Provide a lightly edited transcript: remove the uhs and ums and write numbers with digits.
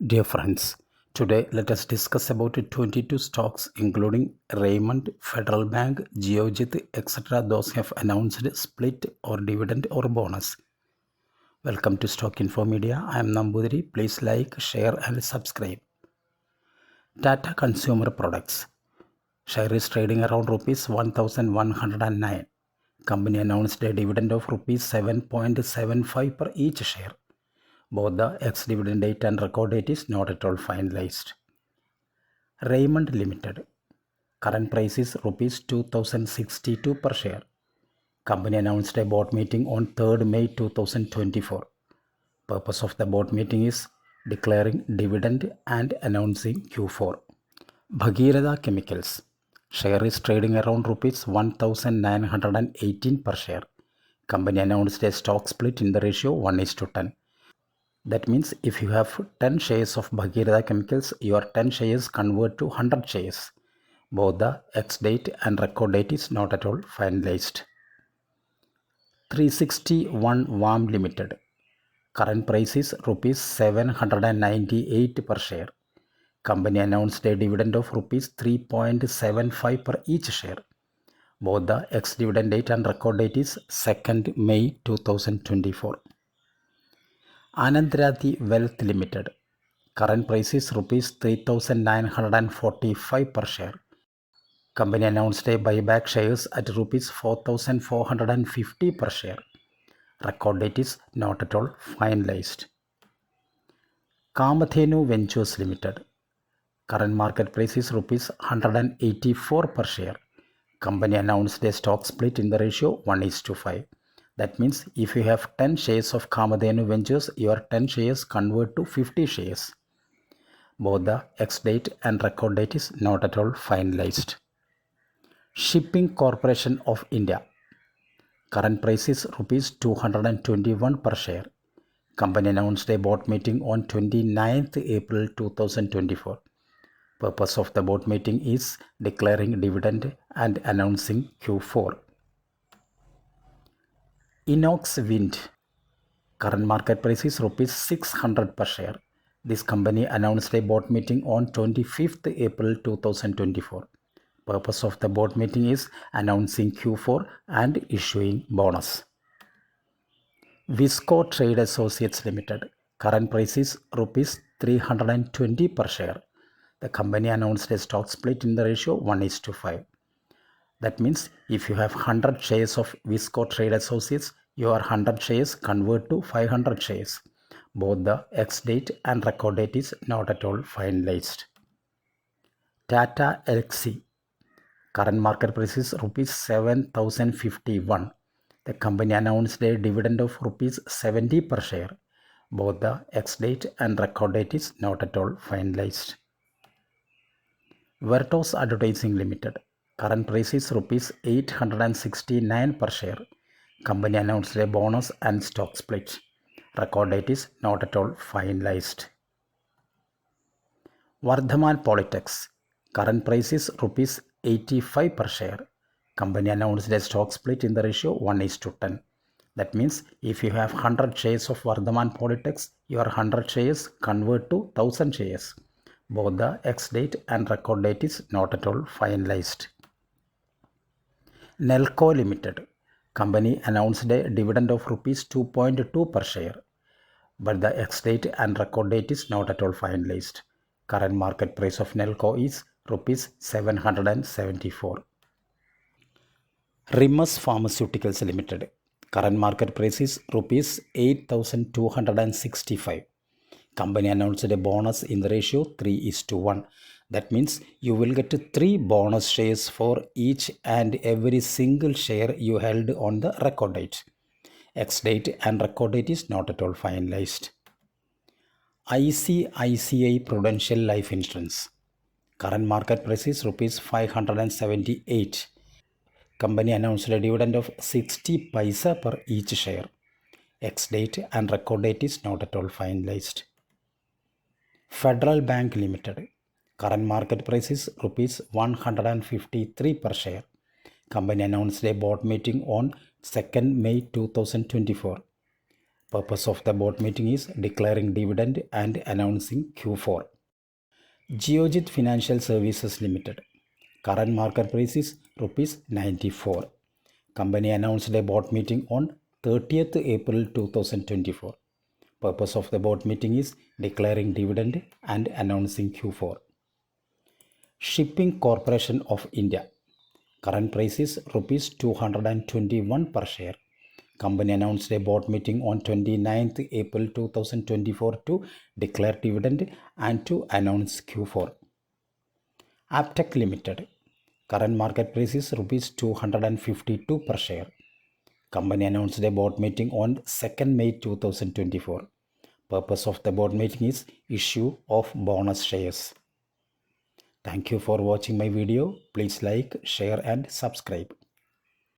Dear friends, today let us discuss about 22 stocks including Raymond, Federal Bank, Geojit, etc. Those have announced split or dividend or bonus. Welcome to Stock Info Media. I am Nambudiri. Please like, share and subscribe. Tata Consumer Products. Share is trading around rupees 1109. Company announced a dividend of rupees 7.75 per each share. Both the ex-dividend date and record date is not at all finalized. Raymond Limited. Current price is rupees 2062 per share. Company announced a board meeting on 3rd May 2024. Purpose of the board meeting is declaring dividend and announcing Q4. Bhagiratha Chemicals. Share is trading around rupees 1918 per share. Company announced a stock split in the ratio 1:10. That means if you have 10 shares of Bhagiratha Chemicals, your 10 shares convert to 100 shares. Both the ex-date and record date is not at all finalized. 361 Warm Limited. Current price is rupees 798 per share. Company announced a dividend of rupees 3.75 per each share. Both the ex-dividend date and record date is 2nd May 2024. Anand Rathi Wealth Limited. Current price is rupees 3,945 per share. Company announced a buyback shares at rupees 4,450 per share. Record date is not at all finalized. Kamadhenu Ventures Limited. Current market price is rupees 184 per share. Company announced a stock split in the ratio 1:5. That means if you have 10 shares of Kamadhenu Ventures, your 10 shares convert to 50 shares. Both the ex-date and record date is not at all finalized. Shipping Corporation of India. Current price is rupees 221 per share. Company announced a board meeting on 29th April 2024. Purpose of the board meeting is declaring dividend and announcing Q4. Inox Wind. Current market price is rupees 600 per share. This company announced a board meeting on 25th April 2024. Purpose of the board meeting is announcing Q4 and issuing bonus. Visco Trade Associates Limited. Current price is rupees 320 per share. The company announced a stock split in the ratio 1:5. That means if you have 100 shares of Visco Trade Associates, your 100 shares convert to 500 shares. Both the ex-date and record date is not at all finalized. Tata Elxsi. Current market price is rupees 7,051. The company announced a dividend of rupees 70 per share. Both the ex-date and record date is not at all finalized. Vertos Advertising Limited. Current price is rupees 869 per share. Company announced a bonus and stock split. Record date is not at all finalized. Vardhaman Polytechs. Current price is rupees 85 per share. Company announced a stock split in the ratio 1:10. That means if you have 100 shares of Vardhaman Polytechs, your 100 shares convert to 1000 shares. Both the ex-date and record date is not at all finalized. Nelco Limited. Company announced a dividend of rupees 2.2 per share. But the ex-date and record date is not at all finalized. Current market price of Nelco is rupees 774. Rimas Pharmaceuticals Limited. Current market price is rupees 8,265. Company announced a bonus in the ratio 3:1. That means you will get 3 bonus shares for each and every single share you held on the record date. Ex-date and record date is not at all finalized. ICICI Prudential Life Insurance. Current market price is rupees 578. Company announced a dividend of 60 paisa per each share. Ex-date and record date is not at all finalized. Federal Bank Limited. Current market price is rupees 153 per share. Company announced a board meeting on 2nd May 2024. Purpose of the board meeting is declaring dividend and announcing Q4. Geojit Financial Services Limited. Current market price is rupees 94. Company announced a board meeting on 30th April 2024. Purpose of the board meeting is declaring dividend and announcing Q4. Shipping Corporation of India. Current price is rupees 221 per share. Company announced a board meeting on 29th April 2024 to declare dividend and to announce Q4. Aptech Limited. Current market price is rupees 252 per share. Company announced a board meeting on 2nd May 2024. Purpose of the board meeting is issue of bonus shares. Thank you for watching my video. Please like, share and subscribe.